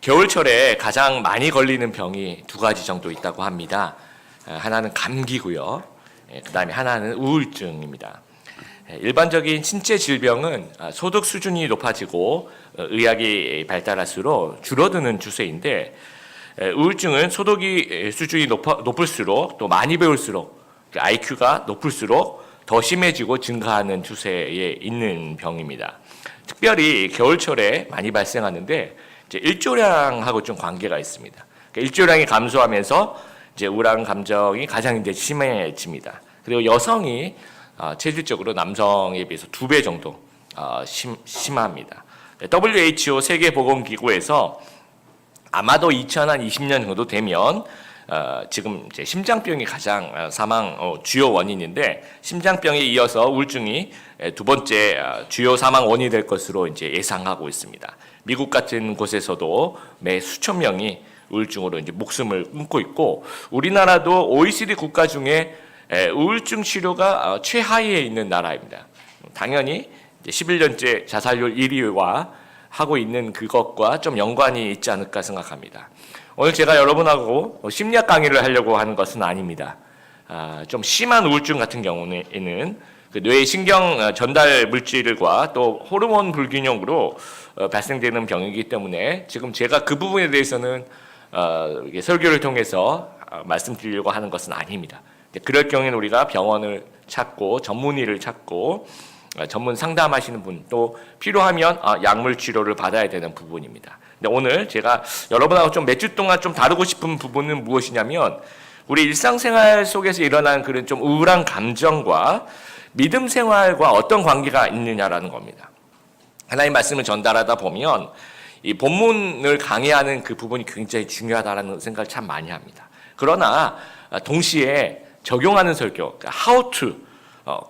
겨울철에 가장 많이 걸리는 병이 두 가지 정도 있다고 합니다. 하나는 감기고요. 그다음에 하나는 우울증입니다. 일반적인 신체 질병은 소득 수준이 높아지고 의학이 발달할수록 줄어드는 추세인데, 우울증은 소득이 수준이 높을수록 또 많이 배울수록 IQ가 높을수록 더 심해지고 증가하는 추세에 있는 병입니다. 특별히 겨울철에 많이 발생하는데 이제 일조량하고 좀 관계가 있습니다. 그러니까 일조량이 감소하면서 이제 우울한 감정이 가장 이제 심해집니다. 그리고 여성이 체질적으로 남성에 비해서 2배 정도 심합니다. WHO 세계보건기구에서 아마도 2020년 정도 되면 지금 이제 심장병이 가장 사망 주요 원인인데, 심장병에 이어서 우울증이 두 번째 주요 사망 원인이 될 것으로 이제 예상하고 있습니다. 미국 같은 곳에서도 매 수천 명이 우울증으로 이제 목숨을 끊고 있고, 우리나라도 OECD 국가 중에 우울증 치료가 최하위에 있는 나라입니다. 당연히 11년째 자살률 1위와 하고 있는 그것과 좀 연관이 있지 않을까 생각합니다. 오늘 제가 여러분하고 심리학 강의를 하려고 하는 것은 아닙니다. 좀 심한 우울증 같은 경우에는 그 뇌의 신경 전달 물질과 또 호르몬 불균형으로 발생되는 병이기 때문에 지금 제가 그 부분에 대해서는 설교를 통해서 말씀드리려고 하는 것은 아닙니다. 그럴 경우에는 우리가 병원을 찾고 전문의를 찾고 전문 상담하시는 분, 또 필요하면 약물 치료를 받아야 되는 부분입니다. 근데 오늘 제가 여러분하고 좀 몇 주 동안 좀 다루고 싶은 부분은 무엇이냐면, 우리 일상생활 속에서 일어나는 그런 좀 우울한 감정과 믿음 생활과 어떤 관계가 있느냐라는 겁니다. 하나님 말씀을 전달하다 보면 이 본문을 강의하는 그 부분이 굉장히 중요하다는 생각을 참 많이 합니다. 그러나 동시에 적용하는 설교, 그러니까 how to,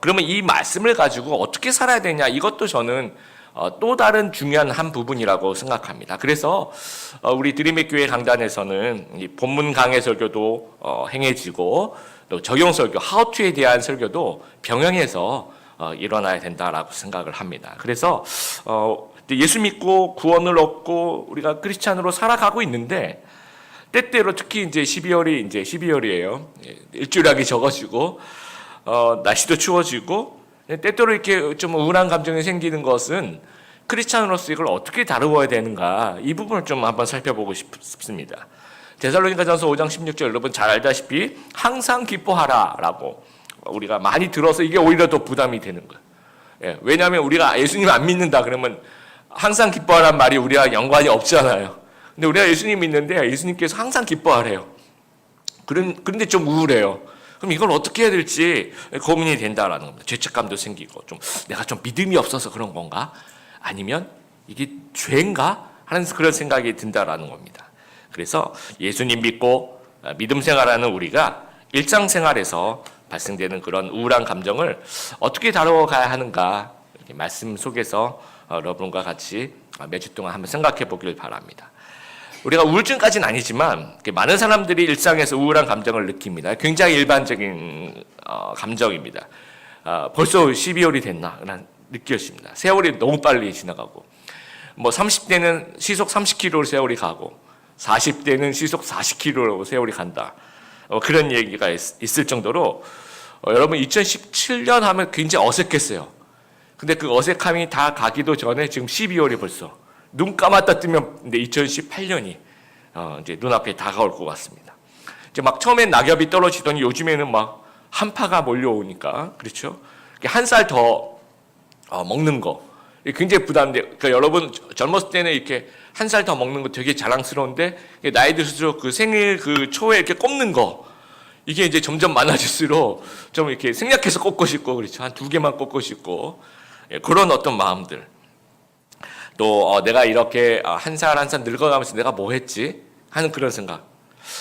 그러면 이 말씀을 가지고 어떻게 살아야 되냐, 이것도 저는 또 다른 중요한 한 부분이라고 생각합니다. 그래서 우리 드림의 교회 강단에서는 이 본문 강해 설교도 행해지고, 또 적용 설교, how to에 대한 설교도 병행해서 일어나야 된다라고 생각을 합니다. 그래서 예수 믿고 구원을 얻고 우리가 크리스찬으로 살아가고 있는데, 때때로 특히 이제 12월이에요. 일주일하기 적어지고 날씨도 추워지고 때때로 이렇게 좀 우울한 감정이 생기는 것은 크리스찬으로서 이걸 어떻게 다루어야 되는가, 이 부분을 좀 한번 살펴보고 싶습니다. 데살로니가전서 5장 16절 여러분 잘 알다시피 항상 기뻐하라라고 우리가 많이 들어서 이게 오히려 더 부담이 되는 거예요. 왜냐하면 우리가 예수님 안 믿는다 그러면 항상 기뻐하라는 말이 우리와 연관이 없잖아요. 근데 우리가 예수님 믿는데 예수님께서 항상 기뻐하래요. 그런데 좀 우울해요. 그럼 이걸 어떻게 해야 될지 고민이 된다라는 겁니다. 죄책감도 생기고, 좀 내가 좀 믿음이 없어서 그런 건가? 아니면 이게 죄인가? 하는 그런 생각이 든다라는 겁니다. 그래서 예수님 믿고 믿음 생활하는 우리가 일상생활에서 발생되는 그런 우울한 감정을 어떻게 다뤄가야 하는가, 이렇게 말씀 속에서 여러분과 같이 몇 주 동안 한번 생각해 보길 바랍니다. 우리가 우울증까지는 아니지만 많은 사람들이 일상에서 우울한 감정을 느낍니다. 굉장히 일반적인 감정입니다. 벌써 12월이 됐나 느껴집니다. 세월이 너무 빨리 지나가고, 30대는 시속 30km로 세월이 가고 40대는 시속 40km로 세월이 간다. 그런 얘기가 있을 정도로 여러분 2017년 하면 굉장히 어색했어요. 근데 그 어색함이 다 가기도 전에 지금 12월이 벌써 눈 감았다 뜨면 이제 2018년이 이제 눈앞에 다가올 것 같습니다. 이제 막 처음엔 낙엽이 떨어지더니 요즘에는 막 한파가 몰려오니까, 그렇죠? 한 살 더 먹는 거 굉장히 부담돼. 그러니까 여러분 젊었을 때는 이렇게 한 살 더 먹는 거 되게 자랑스러운데, 나이 들수록 그 생일 그 초에 이렇게 꼽는 거, 이게 이제 점점 많아질수록 좀 이렇게 생략해서 꼽고 싶고, 그렇죠? 한 2개만 꼽고 싶고, 그런 어떤 마음들. 또 내가 이렇게 한 살 한 살 늙어가면서 내가 뭐 했지? 하는 그런 생각,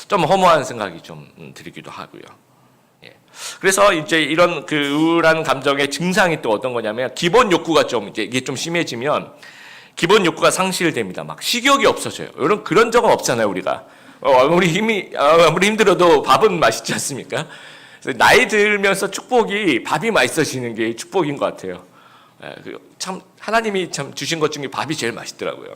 좀 허무한 생각이 좀 들기도 하고요. 그래서 이제 이런 그 우울한 감정의 증상이 또 어떤 거냐면, 기본 욕구가 좀 이게 좀 심해지면 기본 욕구가 상실됩니다. 막 식욕이 없어져요. 여러분 그런 적은 없잖아요. 우리가 아무리 힘들어도 밥은 맛있지 않습니까? 그래서 나이 들면서 축복이 밥이 맛있어지는 게 축복인 것 같아요. 참 하나님이 참 주신 것 중에 밥이 제일 맛있더라고요.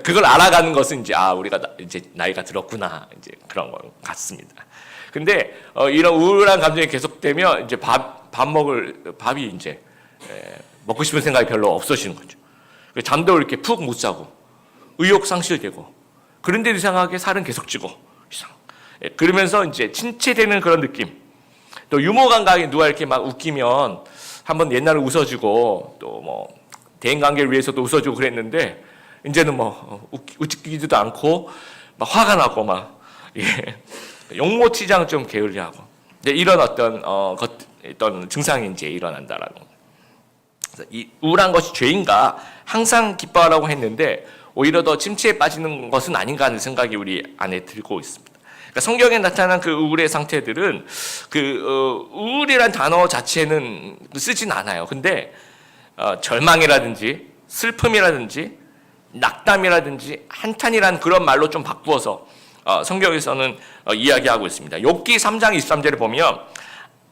그걸 알아가는 것은 이제 우리가 이제 나이가 들었구나 이제 그런 것 같습니다. 근데 이런 우울한 감정이 계속되면 이제 밥이 이제 먹고 싶은 생각이 별로 없어지는 거죠. 잠도 이렇게 푹 못 자고 의욕 상실되고 그런데도 이상하게 살은 계속 찌고 그러면서 이제 침체되는 그런 느낌. 또 유머 감각이 누가 이렇게 막 웃기면 한번 옛날에 웃어주고 또 뭐 대인 관계를 위해서도 웃어주고 그랬는데 이제는 뭐 웃기지도 않고 막 화가 나고 막 용모치장 좀 게을리하고 이런 어떤 증상이 이제 일어난다라는 거. 이 우울한 것이 죄인가? 항상 기뻐하라고 했는데 오히려 더 침체에 빠지는 것은 아닌가 하는 생각이 우리 안에 들고 있습니다. 그러니까 성경에 나타난 그 우울의 상태들은 우울이란 단어 자체는 쓰진 않아요. 근데 절망이라든지 슬픔이라든지 낙담이라든지 한탄이라는 그런 말로 좀 바꾸어서 성경에서는 이야기하고 있습니다. 욥기 3장 23절에 보면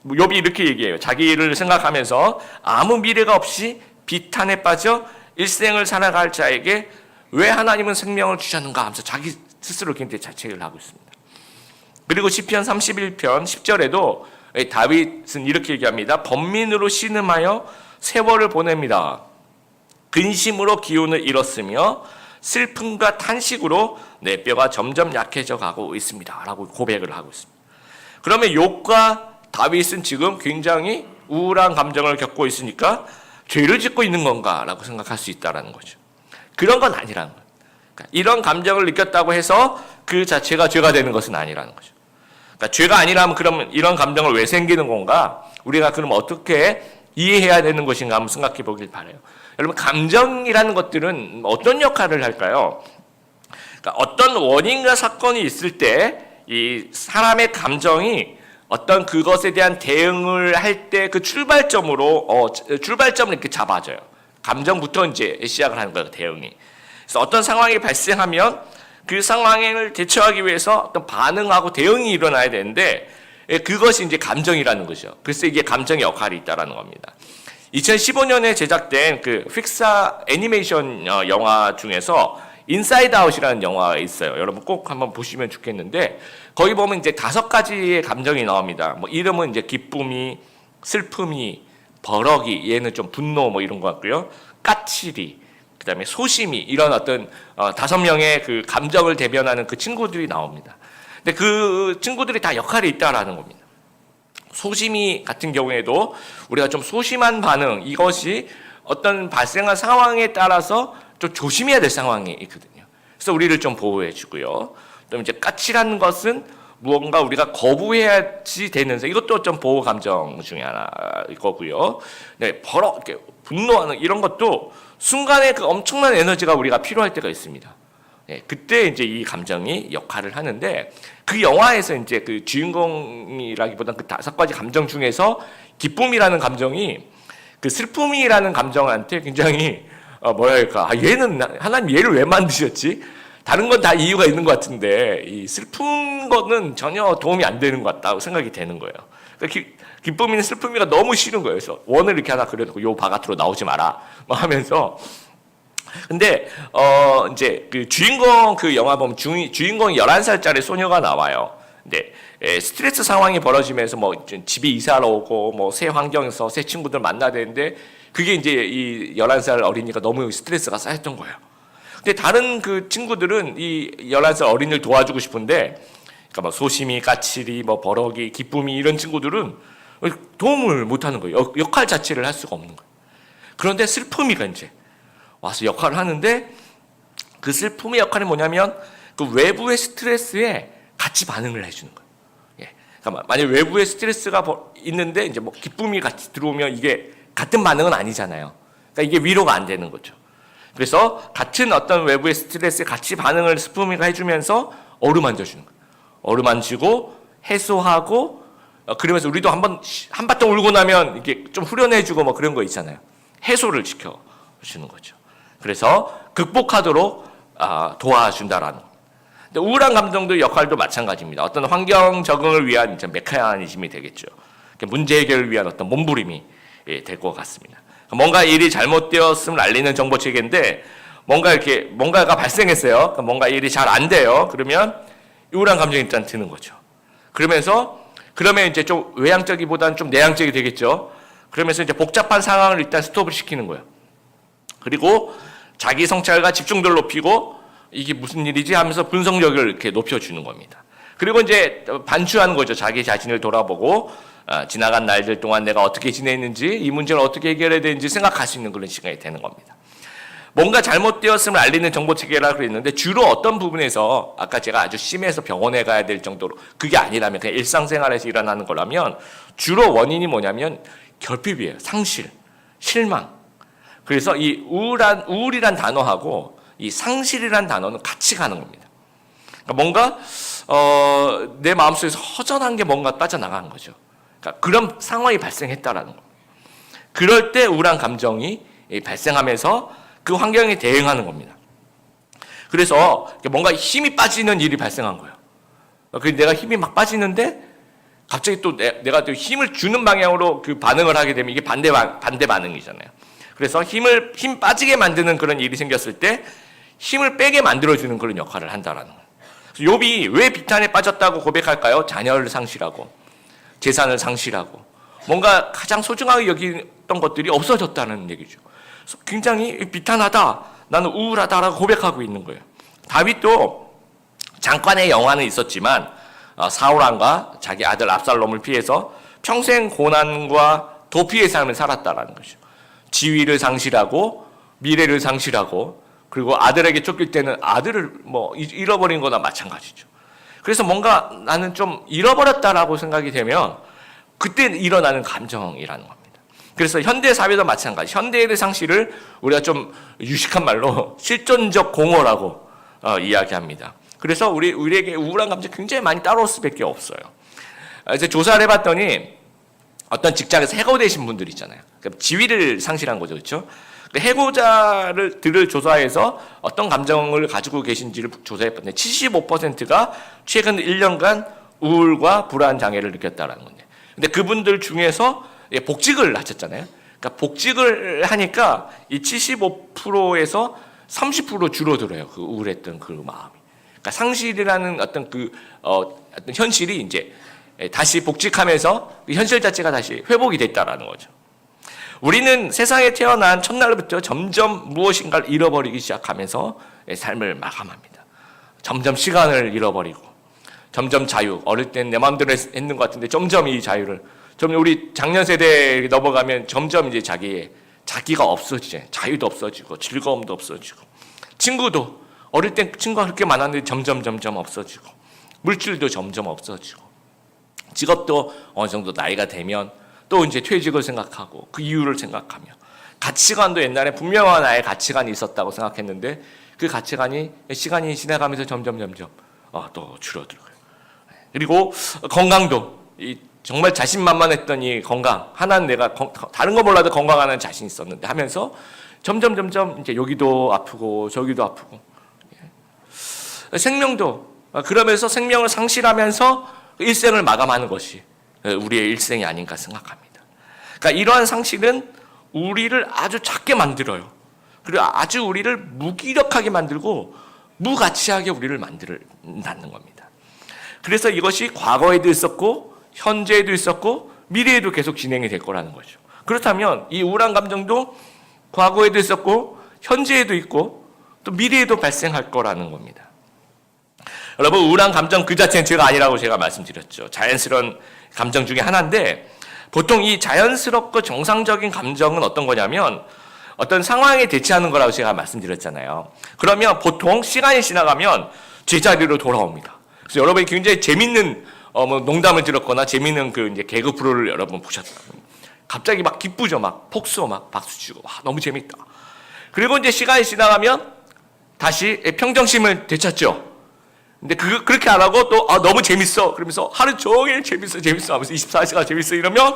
욥이 이렇게 얘기해요. 자기를 생각하면서 아무 미래가 없이 비탄에 빠져 일생을 살아갈 자에게 왜 하나님은 생명을 주셨는가 하면서 자기 스스로 굉장히 자책을 하고 있습니다. 그리고 시편 31편 10절에도 다윗은 이렇게 얘기합니다. 번민으로 신음하여 세월을 보냅니다. 근심으로 기운을 잃었으며 슬픔과 탄식으로 내 뼈가 점점 약해져 가고 있습니다. 라고 고백을 하고 있습니다. 그러면 욥과 다윗은 지금 굉장히 우울한 감정을 겪고 있으니까 죄를 짓고 있는 건가 라고 생각할 수 있다는 거죠. 그런 건 아니라는 거예요. 그러니까 이런 감정을 느꼈다고 해서 그 자체가 죄가 되는 것은 아니라는 거죠. 그러니까 죄가 아니라면 그러면 이런 감정을 왜 생기는 건가? 우리가 그럼 어떻게 이해해야 되는 것인가 한번 생각해 보길 바라요. 여러분 감정이라는 것들은 어떤 역할을 할까요? 그러니까 어떤 원인과 사건이 있을 때 이 사람의 감정이 어떤 그것에 대한 대응을 할 때 그 출발점을 이렇게 잡아줘요. 감정부터 이제 시작을 하는 거예요, 대응이. 그래서 어떤 상황이 발생하면 그 상황을 대처하기 위해서 어떤 반응하고 대응이 일어나야 되는데 그것이 이제 감정이라는 거죠. 그래서 이게 감정의 역할이 있다라는 겁니다. 2015년에 제작된 그 픽사 애니메이션 영화 중에서 인사이드 아웃이라는 영화가 있어요. 여러분 꼭 한번 보시면 좋겠는데 거기 보면 이제 5가지의 감정이 나옵니다. 뭐 이름은 이제 기쁨이, 슬픔이, 버럭이, 얘는 좀 분노 뭐 이런 것 같고요. 까칠이, 그다음에 소심이 이런 어떤 5명의 그 감정을 대변하는 그 친구들이 나옵니다. 근데 그 친구들이 다 역할이 있다라는 겁니다. 소심이 같은 경우에도 우리가 좀 소심한 반응 이것이 어떤 발생한 상황에 따라서 좀 조심해야 될 상황이 있거든요. 그래서 우리를 좀 보호해 주고요. 또 이제 까칠한 것은 무언가 우리가 거부해야지 되는 이것도 좀 보호 감정 중에 하나일 거고요. 네, 이렇게 분노하는 이런 것도 순간에 그 엄청난 에너지가 우리가 필요할 때가 있습니다. 네, 그때 이제 이 감정이 역할을 하는데 그 영화에서 이제 그 주인공이라기보다는 그 5가지 감정 중에서 기쁨이라는 감정이 그 슬픔이라는 감정한테 굉장히 뭐랄까 얘는 하나님 얘를 왜 만드셨지? 다른 건 다 이유가 있는 것 같은데 이 슬픈 거는 전혀 도움이 안 되는 것 같다고 생각이 되는 거예요. 그러니까 기쁨이나 슬픔이가 너무 싫은 거예요. 그래서 원을 이렇게 하나 그려놓고 요 바깥으로 나오지 마라 뭐 하면서 근데 이제 그 주인공 그 영화 보면 주인공이 11살짜리 소녀가 나와요. 근데 스트레스 상황이 벌어지면서 뭐 집에 이사를 오고 뭐 새 환경에서 새 친구들 만나야 되는데 그게 이제 이 11살 어린이가 너무 스트레스가 쌓였던 거예요. 근데 다른 그 친구들은 이 11살 어린이를 도와주고 싶은데 그러니까 뭐 소심이, 까칠이, 뭐 버럭이, 기쁨이 이런 친구들은 도움을 못 하는 거예요. 역할 자체를 할 수가 없는 거예요. 그런데 슬픔이가 이제 와서 역할을 하는데 그 슬픔의 역할이 뭐냐면 그 외부의 스트레스에 같이 반응을 해주는 거예요. 예. 그러니까 만약 외부의 스트레스가 있는데 이제 뭐 기쁨이 같이 들어오면 이게 같은 반응은 아니잖아요. 그러니까 이게 위로가 안 되는 거죠. 그래서 같은 어떤 외부의 스트레스에 같이 반응을 슬픔이가 해주면서 어루만져 주는 거예요. 어루만지고 해소하고 그러면서 우리도 한바탕 울고 나면 이게 좀 후련해주고 뭐 그런 거 있잖아요. 해소를 시켜주는 거죠. 그래서 극복하도록 도와준다라는 거. 근데 우울한 감정도 역할도 마찬가지입니다. 어떤 환경 적응을 위한 메커니즘이 되겠죠. 문제 해결을 위한 어떤 몸부림이 될 것 같습니다. 뭔가 일이 잘못되었음을 알리는 정보 체계인데 뭔가 이렇게 뭔가가 발생했어요. 뭔가 일이 잘 안 돼요. 그러면 우울한 감정이 일단 드는 거죠. 그러면 이제 좀 외향적이보다는 좀 내향적이 되겠죠. 그러면서 이제 복잡한 상황을 일단 스톱을 시키는 거예요. 그리고 자기 성찰과 집중도를 높이고 이게 무슨 일이지 하면서 분석력을 이렇게 높여주는 겁니다. 그리고 이제 반추하는 거죠. 자기 자신을 돌아보고 지나간 날들 동안 내가 어떻게 지냈는지, 이 문제를 어떻게 해결해야 되는지 생각할 수 있는 그런 시간이 되는 겁니다. 뭔가 잘못되었음을 알리는 정보 체계라고 그랬는데 주로 어떤 부분에서 아까 제가 아주 심해서 병원에 가야 될 정도로 그게 아니라면 그냥 일상생활에서 일어나는 거라면 주로 원인이 뭐냐면 결핍이에요. 상실, 실망. 그래서 이 우울이란 단어하고 이 상실이란 단어는 같이 가는 겁니다. 그러니까 뭔가 내 마음속에서 허전한 게 뭔가 빠져나가는 거죠. 그러니까 그런 상황이 발생했다라는 겁니다. 그럴 때 우울한 감정이 발생하면서 그 환경에 대응하는 겁니다. 그래서 뭔가 힘이 빠지는 일이 발생한 거예요. 그래서 내가 힘이 막 빠지는데 갑자기 또 내가 또 힘을 주는 방향으로 그 반응을 하게 되면 이게 반대 반응이잖아요. 그래서 힘 빠지게 만드는 그런 일이 생겼을 때 힘을 빼게 만들어주는 그런 역할을 한다라는 거예요. 욥이 왜 비탄에 빠졌다고 고백할까요? 자녀를 상실하고 재산을 상실하고 뭔가 가장 소중하게 여기던 것들이 없어졌다는 얘기죠. 그래서 굉장히 비탄하다, 나는 우울하다라고 고백하고 있는 거예요. 다윗도 잠깐의 영화는 있었지만 사울왕과 자기 아들 압살롬을 피해서 평생 고난과 도피의 삶을 살았다라는 거죠. 지위를 상실하고 미래를 상실하고 그리고 아들에게 쫓길 때는 아들을 잃어버린 거나 마찬가지죠. 그래서 뭔가 나는 좀 잃어버렸다라고 생각이 되면 그때 일어나는 감정이라는 겁니다. 그래서 현대 사회도 마찬가지. 현대의 상실을 우리가 좀 유식한 말로 실존적 공허라고 이야기합니다. 그래서 우리에게 우울한 감정이 굉장히 많이 따라올 수밖에 없어요. 이제 조사를 해봤더니 어떤 직장에서 해고되신 분들 있잖아요. 그러니까 지위를 상실한 거죠, 그렇죠? 해고자들을 조사해서 어떤 감정을 가지고 계신지를 조사해봤는데 75%가 최근 1년간 우울과 불안 장애를 느꼈다라는 건데, 근데 그분들 중에서 복직을 하셨잖아요. 그러니까 복직을 하니까 이 75%에서 30% 줄어들어요. 그 우울했던 그 마음이. 그러니까 상실이라는 어떤 어떤 현실이 이제 다시 복직하면서 그 현실 자체가 다시 회복이 됐다라는 거죠. 우리는 세상에 태어난 첫날부터 점점 무엇인가를 잃어버리기 시작하면서 삶을 마감합니다. 점점 시간을 잃어버리고, 점점 자유. 어릴 땐 내 마음대로 했는 것 같은데 점점 이 자유를, 점점 우리 작년 세대에 넘어가면 점점 이제 자기가 없어지죠. 자유도 없어지고, 즐거움도 없어지고, 친구도 어릴 땐 친구가 그렇게 많았는데 점점 없어지고, 물질도 점점 없어지고, 직업도 어느 정도 나이가 되면 또 이제 퇴직을 생각하고 그 이유를 생각하며, 가치관도 옛날에 분명한 나의 가치관이 있었다고 생각했는데 그 가치관이 시간이 지나가면서 점점 또 줄어들어요. 그리고 건강도 정말 자신만만했던 이 건강, 하나는 내가 다른 거 몰라도 건강하는 자신 있었는데 하면서 점점 이제 여기도 아프고 저기도 아프고, 생명도 그러면서 생명을 상실하면서 일생을 마감하는 것이 우리의 일생이 아닌가 생각합니다. 그러니까 이러한 상실은 우리를 아주 작게 만들어요. 그리고 아주 우리를 무기력하게 만들고 무가치하게 우리를 만든다는 겁니다. 그래서 이것이 과거에도 있었고 현재에도 있었고 미래에도 계속 진행이 될 거라는 거죠. 그렇다면 이 우울한 감정도 과거에도 있었고 현재에도 있고 또 미래에도 발생할 거라는 겁니다. 여러분, 우울한 감정 그 자체는 죄가 아니라고 제가 말씀드렸죠. 자연스러운 감정 중에 하나인데, 보통 이 자연스럽고 정상적인 감정은 어떤 거냐면 어떤 상황에 대처하는 거라고 제가 말씀드렸잖아요. 그러면 보통 시간이 지나가면 제자리로 돌아옵니다. 그래서 여러분이 굉장히 재밌는 농담을 들었거나 재밌는 그 이제 개그 프로를 여러분 보셨어요. 갑자기 막 기쁘죠. 막 폭소, 막 박수 치고, 와, 너무 재밌다. 그리고 이제 시간이 지나가면 다시 평정심을 되찾죠. 근데 그렇게 안 하고 또 너무 재밌어 그러면서 하루 종일 재밌어 하면서 24시간 재밌어 이러면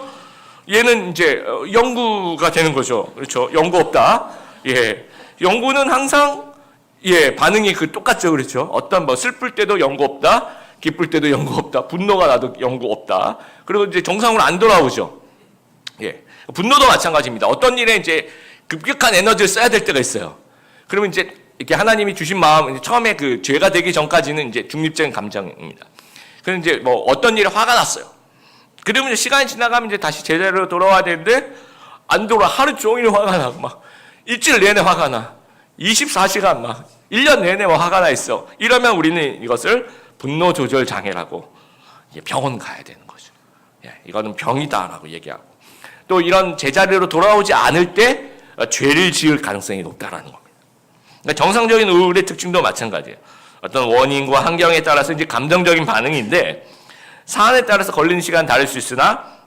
얘는 이제 연구가 되는 거죠. 그렇죠? 연구 없다. 예, 연구는 항상 반응이 똑같죠. 그렇죠? 어떤 슬플 때도 연구 없다, 기쁠 때도 연구 없다, 분노가 나도 연구 없다. 그리고 이제 정상으로 안 돌아오죠. 예, 분노도 마찬가지입니다. 어떤 일에 이제 급격한 에너지를 써야 될 때가 있어요. 그러면 이제 이렇게 하나님이 주신 마음, 처음에 그 죄가 되기 전까지는 이제 중립적인 감정입니다. 그럼 이제 뭐 어떤 일에 화가 났어요. 그러면 이제 시간이 지나가면 이제 다시 제자리로 돌아와야 되는데 안 돌아. 하루 종일 화가 나. 막 일주일 내내 화가 나. 24시간 막 1년 내내 화가 나 있어. 이러면 우리는 이것을 분노 조절 장애라고 병원 가야 되는 거죠. 이거는 병이다라고 얘기하고, 또 이런 제자리로 돌아오지 않을 때 죄를 지을 가능성이 높다라는 겁니다. 그러니까 정상적인 우울의 특징도 마찬가지예요. 어떤 원인과 환경에 따라서 이제 감정적인 반응인데 사안에 따라서 걸리는 시간 다를 수 있으나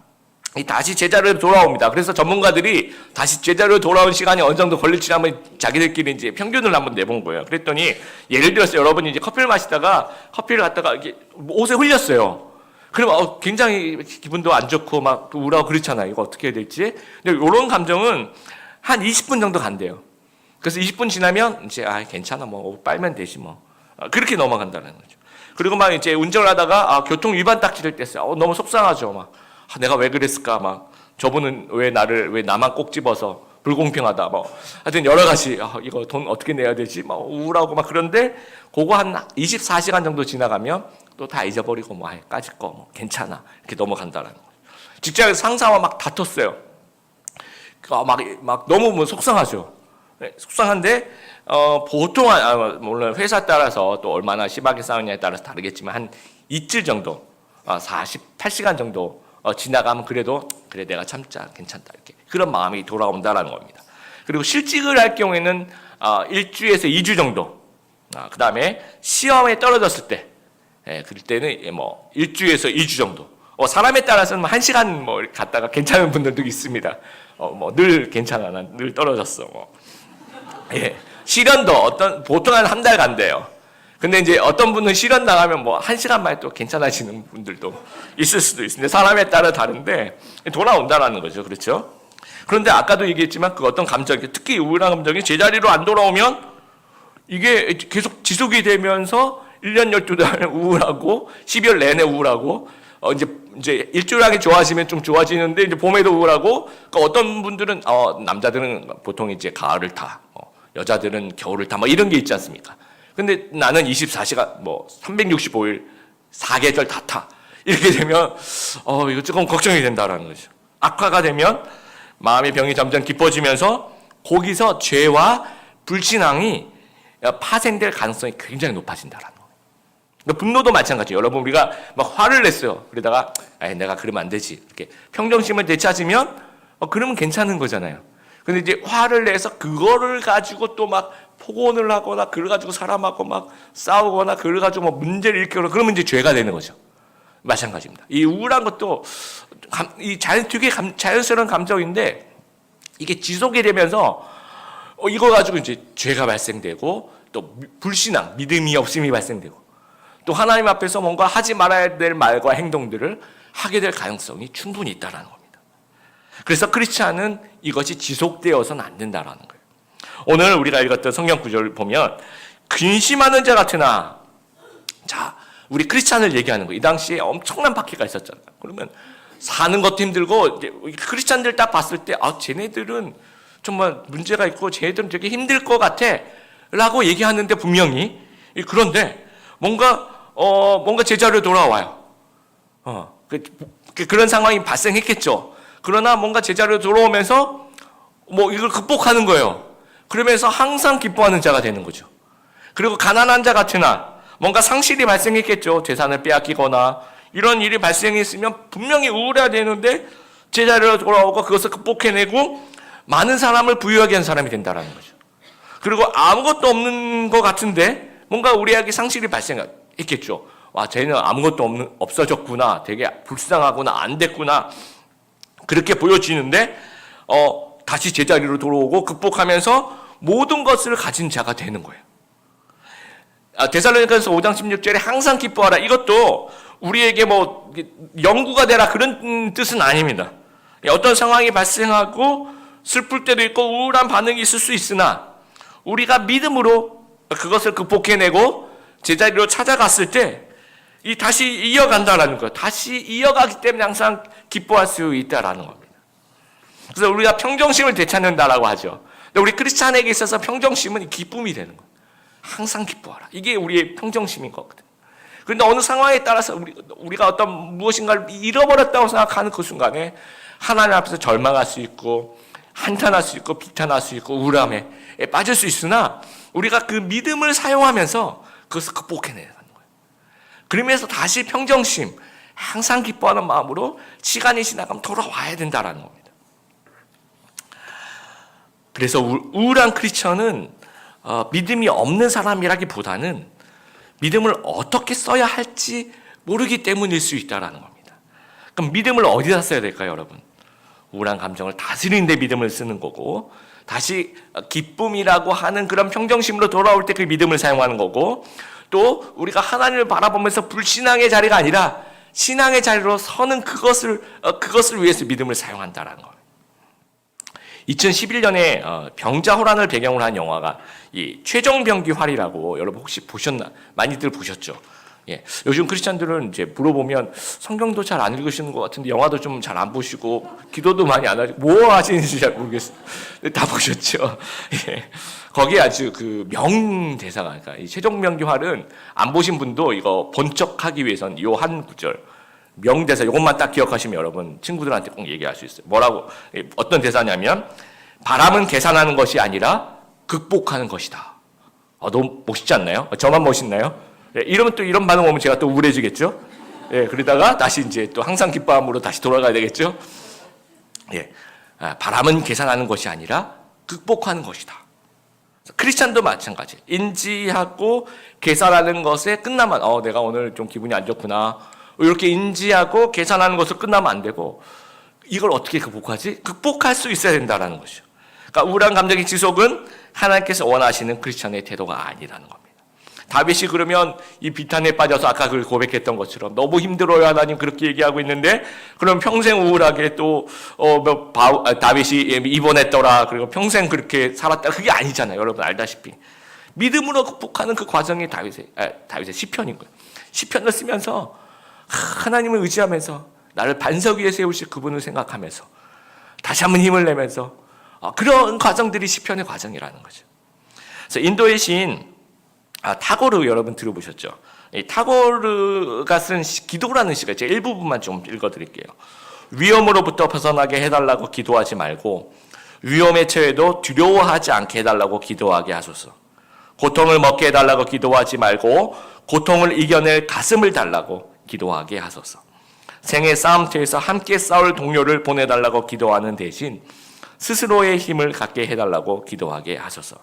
다시 제자리로 돌아옵니다. 그래서 전문가들이 다시 제자리로 돌아온 시간이 어느 정도 걸릴지 한번 자기들끼리 이제 평균을 한번 내본 거예요. 그랬더니 예를 들어서 여러분이 이제 커피를 마시다가 커피를 갖다가 이렇게 옷에 흘렸어요. 그러면 굉장히 기분도 안 좋고 막 우울하고 그렇잖아요. 이거 어떻게 해야 될지. 근데 이런 감정은 한 20분 정도 간대요. 그래서 20분 지나면 이제 괜찮아 뭐 빨면 되지 뭐 그렇게 넘어간다는 거죠. 그리고 막 이제 운전을 하다가 교통 위반 딱지를 뗐어요. 너무 속상하죠. 막 내가 왜 그랬을까? 막 저분은 왜 나만 꼭 집어서 불공평하다. 뭐 하여튼 여러 가지 이거 돈 어떻게 내야 되지? 막 우울하고 막 그런데 그거 한 24시간 정도 지나가면 또 다 잊어버리고 뭐 까짓 거 뭐 괜찮아 이렇게 넘어간다는 거예요. 직장에서 상사와 막 다퉜어요. 막 너무 뭐 속상하죠. 속상한데 보통은 물론 회사 따라서 또 얼마나 심하게 싸우냐에 따라서 다르겠지만 한 이틀 정도 48시간 정도 지나가면 그래도 그래 내가 참자 괜찮다 이렇게 그런 마음이 돌아온다라는 겁니다. 그리고 실직을 할 경우에는 1주에서 2주 정도, 그 다음에 시험에 떨어졌을 때 그럴 때는 뭐 1주에서 2주 정도. 사람에 따라서는 1시간 뭐 갔다가 괜찮은 분들도 있습니다. 뭐 늘 괜찮아 난 늘 떨어졌어 뭐. 실현도 보통 한 달 간대요. 근데 이제 어떤 분은 실현 나가면 뭐 1시간 만에 또 괜찮아지는 분들도 있을 수도 있습니다. 사람에 따라 다른데 돌아온다라는 거죠. 그렇죠? 그런데 아까도 얘기했지만 그 어떤 감정, 특히 우울한 감정이 제자리로 안 돌아오면 이게 계속 지속이 되면서 1년 12달 우울하고 12월 내내 우울하고 이제 일주일하게 좋아지면 좀 좋아지는데 이제 봄에도 우울하고 그러니까 어떤 분들은 남자들은 보통 이제 가을을 타, 여자들은 겨울을 타, 뭐 이런 게 있지 않습니까? 근데 나는 24시간 뭐 365일 4계절 다 타. 이렇게 되면 이거 조금 걱정이 된다라는 거죠. 악화가 되면 마음의 병이 점점 깊어지면서 거기서 죄와 불신앙이 파생될 가능성이 굉장히 높아진다라는 거예요. 분노도 마찬가지예요. 여러분 우리가 막 화를 냈어요. 그러다가 내가 그러면 안 되지. 이렇게 평정심을 되찾으면 그러면 괜찮은 거잖아요. 근데 이제 화를 내서 그거를 가지고 또 막 폭언을 하거나 그걸 가지고 사람하고 막 싸우거나 그걸 가지고 뭐 문제를 일으키거나 그러면 이제 죄가 되는 거죠. 마찬가지입니다. 이 우울한 것도 되게 자연스러운 감정인데 이게 지속이 되면서 이거 가지고 이제 죄가 발생되고 또 불신앙, 믿음이 없음이 발생되고 또 하나님 앞에서 뭔가 하지 말아야 될 말과 행동들을 하게 될 가능성이 충분히 있다는 겁니다. 그래서 크리스찬은 이것이 지속되어서는 안 된다는 거예요. 오늘 우리가 읽었던 성경 구절을 보면 근심하는 자 같으나, 자 우리 크리스찬을 얘기하는 거예요. 이 당시에 엄청난 박해가 있었잖아요. 그러면 사는 것도 힘들고 크리스찬들 딱 봤을 때 쟤네들은 정말 문제가 있고 쟤네들은 되게 힘들 것 같아 라고 얘기하는데 분명히 그런데 뭔가 제자리로 돌아와요. 그런 상황이 발생했겠죠. 그러나 뭔가 제자리로 돌아오면서 뭐 이걸 극복하는 거예요. 그러면서 항상 기뻐하는 자가 되는 거죠. 그리고 가난한 자 같으나 뭔가 상실이 발생했겠죠. 재산을 빼앗기거나 이런 일이 발생했으면 분명히 우울해야 되는데 제자리로 돌아오고 그것을 극복해내고 많은 사람을 부유하게 한 사람이 된다는 거죠. 그리고 아무것도 없는 것 같은데 뭔가 우리에게 상실이 발생했겠죠. 와, 쟤는 아무것도 없어졌구나. 되게 불쌍하구나. 안 됐구나. 그렇게 보여지는데 다시 제자리로 돌아오고 극복하면서 모든 것을 가진 자가 되는 거예요. 데살로니가서 5장 16절에 항상 기뻐하라. 이것도 우리에게 뭐 영구가 되라 그런 뜻은 아닙니다. 어떤 상황이 발생하고 슬플 때도 있고 우울한 반응이 있을 수 있으나 우리가 믿음으로 그것을 극복해내고 제자리로 찾아갔을 때 다시 이어간다라는 거예요. 다시 이어가기 때문에 항상 기뻐할 수 있다라는 겁니다. 그래서 우리가 평정심을 되찾는다라고 하죠. 근데 우리 크리스찬에게 있어서 평정심은 기쁨이 되는 거예요. 항상 기뻐하라. 이게 우리의 평정심인 거거든요. 그런데 어느 상황에 따라서 우리가 어떤 무엇인가를 잃어버렸다고 생각하는 그 순간에 하나님 앞에서 절망할 수 있고 한탄할 수 있고 비탄할 수 있고 우울함에 빠질 수 있으나 우리가 그 믿음을 사용하면서 그것을 극복해내는 거예요. 그러면서 다시 평정심, 항상 기뻐하는 마음으로 시간이 지나가면 돌아와야 된다는 겁니다. 그래서 우울한 크리스천은 믿음이 없는 사람이라기보다는 믿음을 어떻게 써야 할지 모르기 때문일 수 있다는 겁니다. 그럼 믿음을 어디다 써야 될까요, 여러분? 우울한 감정을 다스리는 데 믿음을 쓰는 거고, 다시 기쁨이라고 하는 그런 평정심으로 돌아올 때 그 믿음을 사용하는 거고, 또 우리가 하나님을 바라보면서 불신앙의 자리가 아니라 신앙의 자리로 서는 그것을 위해서 믿음을 사용한다는 거예요. 2011년에 병자호란을 배경으로 한 영화가 이 최종병기활이라고, 여러분 혹시 보셨나? 많이들 보셨죠? 예. 요즘 크리스찬들은 이제 물어보면 성경도 잘 안 읽으시는 것 같은데 영화도 좀 잘 안 보시고 기도도 많이 안 하시고 뭐 하시는지 잘 모르겠어요. 다 보셨죠? 예. 거기에 아주 그 명대사가, 그러니까 이 최종병기활은 안 보신 분도 이거 번쩍하기 위해선 요 한 구절 명대사, 이것만 딱 기억하시면 여러분 친구들한테 꼭 얘기할 수 있어요. 뭐라고, 어떤 대사냐면, 바람은 계산하는 것이 아니라 극복하는 것이다. 너무 멋있지 않나요? 저만 멋있나요? 이러면 또 이런 반응 오면 제가 또 우울해지겠죠? 예, 그러다가 다시 이제 또 항상 기뻐함으로 다시 돌아가야 되겠죠? 예, 바람은 계산하는 것이 아니라 극복하는 것이다. 크리스찬도 마찬가지. 인지하고 계산하는 것에 끝나면 내가 오늘 좀 기분이 안 좋구나, 이렇게 인지하고 계산하는 것을 끝나면 안 되고, 이걸 어떻게 극복하지? 극복할 수 있어야 된다는 것이죠. 그러니까 우울한 감정의 지속은 하나님께서 원하시는 크리스찬의 태도가 아니라는 겁니다. 다윗이 그러면 이 비탄에 빠져서 아까 그 고백했던 것처럼 너무 힘들어요, 하나님 그렇게 얘기하고 있는데, 그럼 평생 우울하게 또 다윗이 입원했더라, 그리고 평생 그렇게 살았다, 그게 아니잖아요. 여러분 알다시피 믿음으로 극복하는 그 과정이 다윗의 시편인 거예요. 시편을 쓰면서 하나님을 의지하면서 나를 반석 위에 세우실 그분을 생각하면서 다시 한번 힘을 내면서 그런 과정들이 시편의 과정이라는 거죠. 그래서 인도의 시인 타고르, 여러분 들어보셨죠? 이 타고르가 쓴 기도라는 시가 제 일부분만 좀 읽어드릴게요. 위험으로부터 벗어나게 해달라고 기도하지 말고 위험에 처해도 두려워하지 않게 해달라고 기도하게 하소서. 고통을 먹게 해달라고 기도하지 말고 고통을 이겨낼 가슴을 달라고 기도하게 하소서. 생의 싸움터에서 함께 싸울 동료를 보내달라고 기도하는 대신 스스로의 힘을 갖게 해달라고 기도하게 하소서.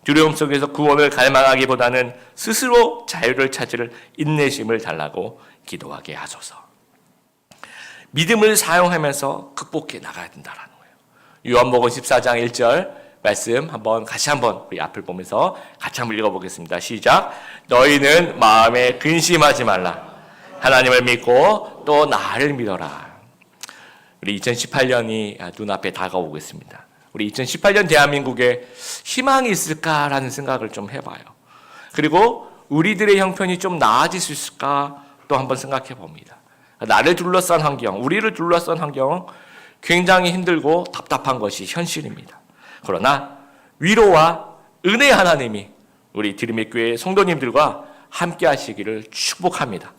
두려움 속에서 구원을 갈망하기보다는 스스로 자유를 찾을 인내심을 달라고 기도하게 하소서. 믿음을 사용하면서 극복해 나가야 된다는 거예요. 요한복음 14장 1절 말씀 같이 한번 우리 앞을 보면서 같이 한번 읽어보겠습니다. 시작. 너희는 마음에 근심하지 말라. 하나님을 믿고 또 나를 믿어라. 우리 2018년이 눈앞에 다가오고 있습니다. 우리 2018년 대한민국에 희망이 있을까라는 생각을 좀 해봐요. 그리고 우리들의 형편이 좀 나아질 수 있을까 또 한번 생각해 봅니다. 나를 둘러싼 환경, 우리를 둘러싼 환경은 굉장히 힘들고 답답한 것이 현실입니다. 그러나 위로와 은혜의 하나님이 우리 드림의교회 성도님들과 함께 하시기를 축복합니다.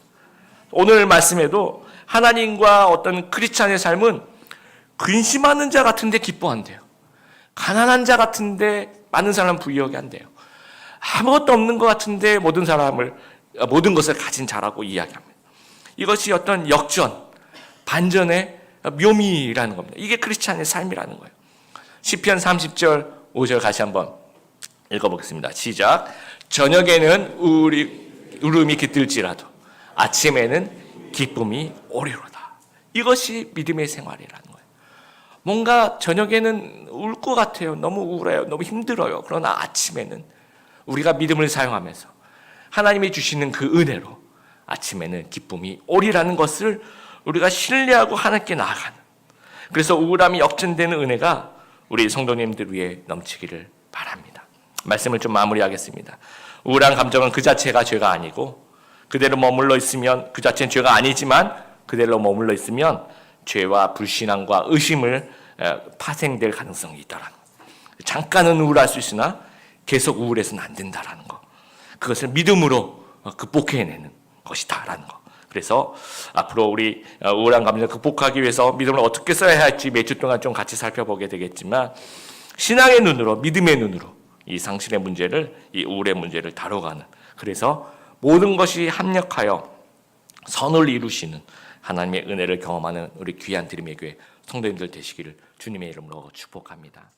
오늘 말씀에도 하나님과 어떤 크리스찬의 삶은 근심하는 자 같은데 기뻐한대요. 가난한 자 같은데 많은 사람 부유하게 한대요. 아무것도 없는 것 같은데 모든 것을 가진 자라고 이야기합니다. 이것이 어떤 역전, 반전의 묘미라는 겁니다. 이게 크리스찬의 삶이라는 거예요. 시편 30절 5절 같이 한번 읽어보겠습니다. 시작. 저녁에는 울음이 깃들지라도 아침에는 기쁨이 오리로다. 이것이 믿음의 생활이라는 거예요. 뭔가 저녁에는 울 것 같아요. 너무 우울해요. 너무 힘들어요. 그러나 아침에는 우리가 믿음을 사용하면서 하나님이 주시는 그 은혜로 아침에는 기쁨이 오리라는 것을 우리가 신뢰하고 하나님께 나아가는, 그래서 우울함이 역전되는 은혜가 우리 성도님들 위해 넘치기를 바랍니다. 말씀을 좀 마무리하겠습니다. 우울한 감정은 그 자체가 죄가 아니고, 그대로 머물러 있으면, 그 자체는 죄가 아니지만 그대로 머물러 있으면 죄와 불신앙과 의심을 파생될 가능성이 있다라는 거예요. 잠깐은 우울할 수 있으나 계속 우울해서는 안 된다라는 거. 그것을 믿음으로 극복해내는 것이다라는 거. 그래서 앞으로 우리 우울한 감정을 극복하기 위해서 믿음을 어떻게 써야 할지 몇 주 동안 좀 같이 살펴보게 되겠지만, 신앙의 눈으로, 믿음의 눈으로 이 상실의 문제를, 이 우울의 문제를 다뤄가는, 그래서 모든 것이 합력하여 선을 이루시는 하나님의 은혜를 경험하는 우리 귀한 드림의 교회 성도님들 되시기를 주님의 이름으로 축복합니다.